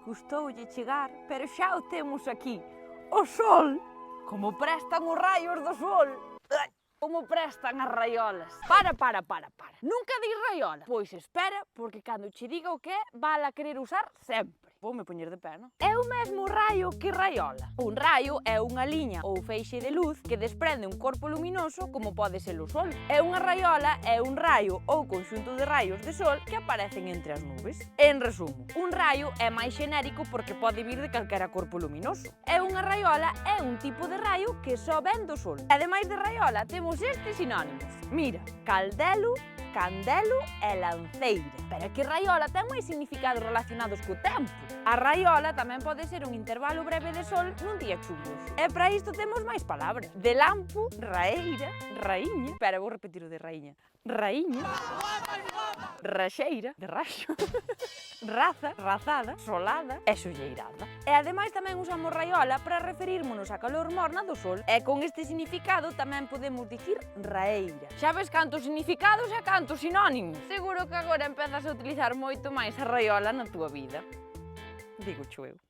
custoulle chegar, pero xa o temos aquí. O sol! Como prestan os raios do sol! Como prestan as raiolas. Para. Nunca dis raiola? Pois espera, porque cando che diga o que é, vala querer usar sempre. Voume poñer de pé, non? É o mesmo raio que raiola. Un raio é unha liña ou feixe de luz que desprende un corpo luminoso como pode ser o sol. E unha raiola é un raio ou conxunto de raios de sol que aparecen entre as nubes. En resumo, un raio é máis xenérico porque pode vir de calquera corpo luminoso. E unha raiola é un tipo de raio que só ven do sol. Ademais de raiola, temos estes sinónimos. Mira, caldelo, candelo e lanceira. Pero é que raiola ten máis significados relacionados co tempo. A raiola tamén pode ser un intervalo breve de sol nun día chuvioso. E para isto temos máis palabras. De lampo, raeira, raíña. Espera, vou repetir o de raíña. Raíña. Raxeira, de raxo. Raza, razada, solada e solleirada. E ademais tamén usamos raiola para referírmonos á calor morna do sol. E con este significado tamén podemos dicir raeira. Xa ves cantos significados e cantos sinónimos. Seguro que agora empezas a utilizar moito máis a raiola na túa vida. Digo eu.